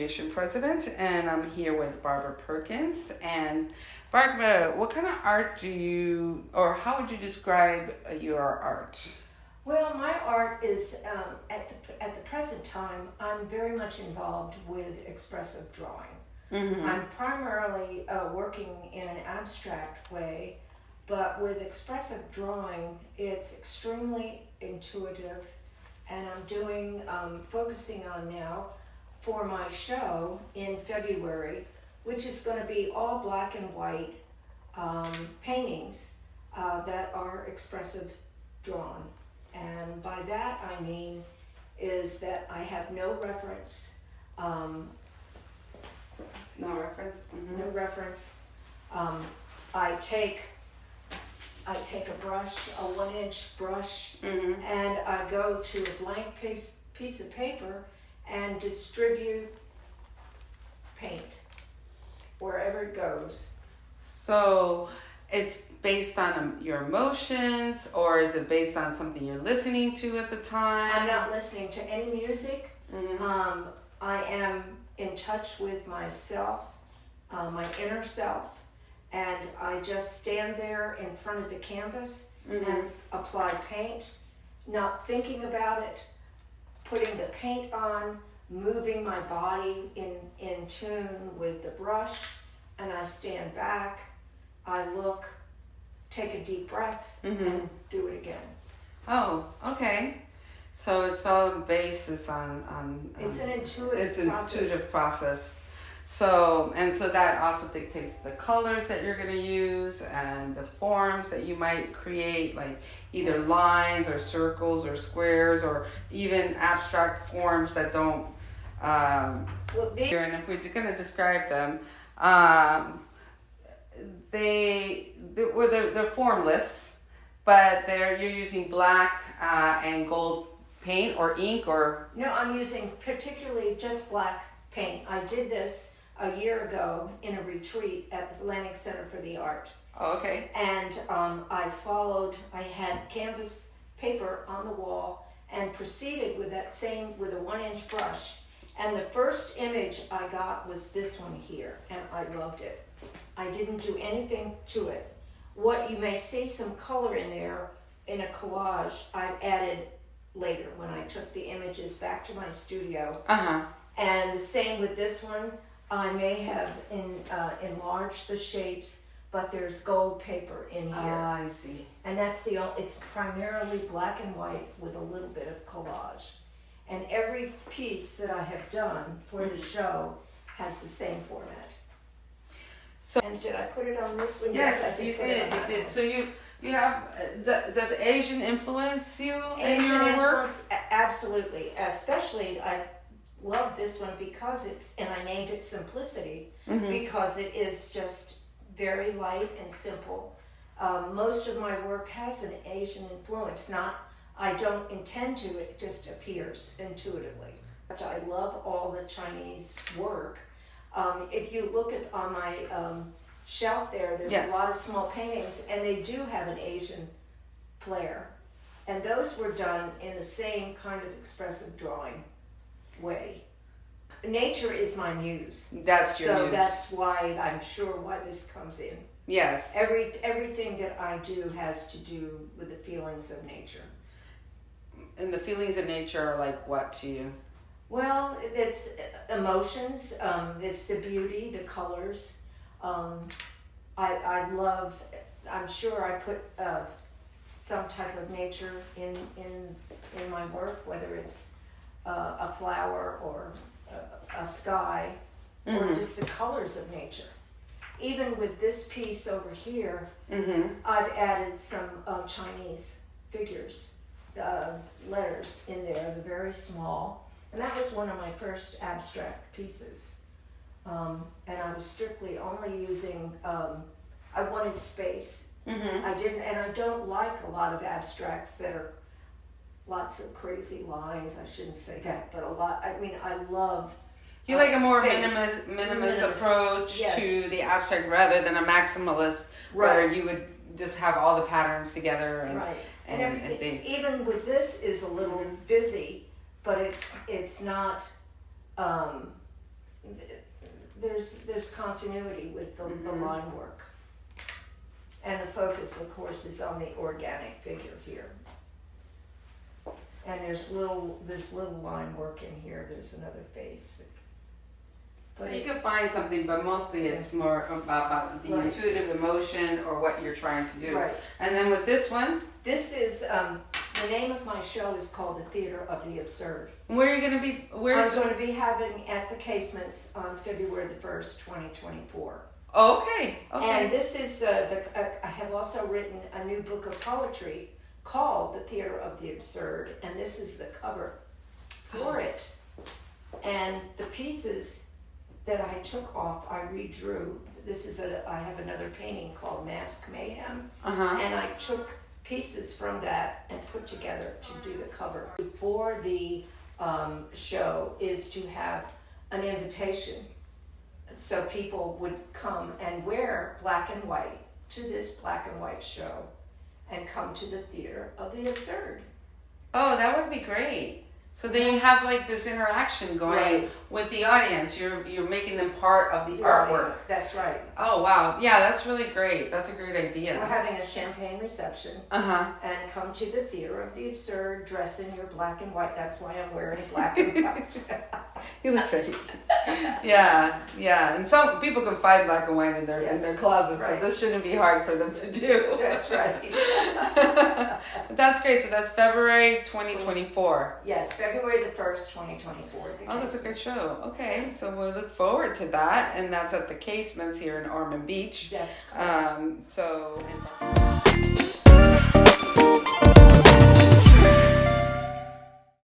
Association president, and I'm here with Barbara Perkins. And Barbara, what kind of art do you, or how would you describe your art? Well, my art is, at the present time, I'm very much involved with expressive drawing. Mm-hmm. I'm primarily working in an abstract way, but with expressive drawing, it's extremely intuitive, and I'm doing, focusing on now for my show in February, which is going to be all black and white paintings that are expressive drawn. And by that I mean is that I have no reference. No reference? Mm-hmm. No reference. I take a brush, a 1-inch brush, Mm-hmm. and I go to a blank piece of paper and distribute paint wherever it goes. So it's based on your emotions, or is it based on something you're listening to at the time? I'm not listening to any music. Mm-hmm. I am in touch with myself, my inner self, and I just stand there in front of the canvas Mm-hmm. and apply paint, not thinking about it, putting the paint on, moving my body in tune with the brush, and I stand back, I look, take a deep breath, Mm-hmm. and do it again. Oh, okay. So it's all based on It's an intuitive it's an process. intuitive process. So that also dictates the colors that you're going to use and the forms that you might create, like either Yes. lines or circles or squares or even abstract forms that don't. Well, And if we're going to describe them, they're formless, but you're using black and gold paint or ink or. No, I'm using particularly just black paint. I did this a year ago in a retreat at Atlantic Center for the Art. Oh, okay. And I had canvas paper on the wall and proceeded with with a 1-inch brush. And the first image I got was this one here, and I loved it. I didn't do anything to it. What you may see some color in there in a collage, I added later when I took the images back to my studio. Uh-huh. And the same with this one. I may have enlarged the shapes, but there's gold paper in here. I see. And it's primarily black and white with a little bit of collage. And every piece that I have done for the show has the same format. So and did I put it on this one? yes, I you put it did. on You that did. one. So you have. Does Asian influence you in Asian your work? influence, absolutely. Especially, I love this one because and I named it Simplicity, Mm-hmm. because it is just very light and simple. Most of my work has an Asian influence. I don't intend to, it just appears intuitively. I love all the Chinese work. If you look on my shelf there's Yes. a lot of small paintings, and they do have an Asian flair. And those were done in the same kind of expressive drawing way. Nature is my muse. That's your so muse. that's why I'm sure why this comes in. Yes. Everything that I do has to do with the feelings of nature. And the feelings of nature are like what to you? Well, it's emotions. It's the beauty, the colors. I love. I'm sure I put some type of nature in my work, whether it's a flower or a sky, Mm-hmm. or just the colors of nature. Even with this piece over here, Mm-hmm. I've added some Chinese figures, letters in there. They're very small, and that was one of my first abstract pieces. And I was strictly only using. I wanted space. Mm-hmm. I don't like a lot of abstracts that are lots of crazy lines. I shouldn't say that, but a lot. I mean, I love. You like a more space. minimalist approach Yes. to the abstract rather than a maximalist where Right. you would just have all the patterns together and Right. and everything, things. even with this, is a little busy, but it's not there's continuity with the line work. And the focus, of course, is on the organic figure here. And there's little line work in here. There's another face. So you can find something, but mostly it's more about the intuitive emotion or what you're trying to do. Right. And then with this one, this is the name of my show is called The Theater of the Absurd. where are you going to be? I'm going to be having at the Casements on February the 1st, 2024. Okay. And this is I have also written a new book of poetry called The Theater of the Absurd, and this is the cover for it. And the pieces that I took off, I redrew. I have another painting called Mask Mayhem, and I took pieces from that and put together to do the cover. Before the show is to have an invitation, so people would come and wear black and white to this black and white show and come to the Theater of the Absurd. Oh, that would be great. So then you have like this interaction going with the audience. You're making them part of the artwork. That's right. Oh wow, yeah, that's really great. That's a great idea. We're having a champagne reception. And come to the Theater of the Absurd, dress in your black and white. That's why I'm wearing black and white. You look great. Yeah. And some people can find black and white in their closets, so this shouldn't be hard for them to do. That's right. But that's great. So that's February 2024. Yes, February the 1st, 2024. Oh, that's a great show. Okay, so we'll look forward to that, and that's at the Casements here in Ormond Beach. Yes. So.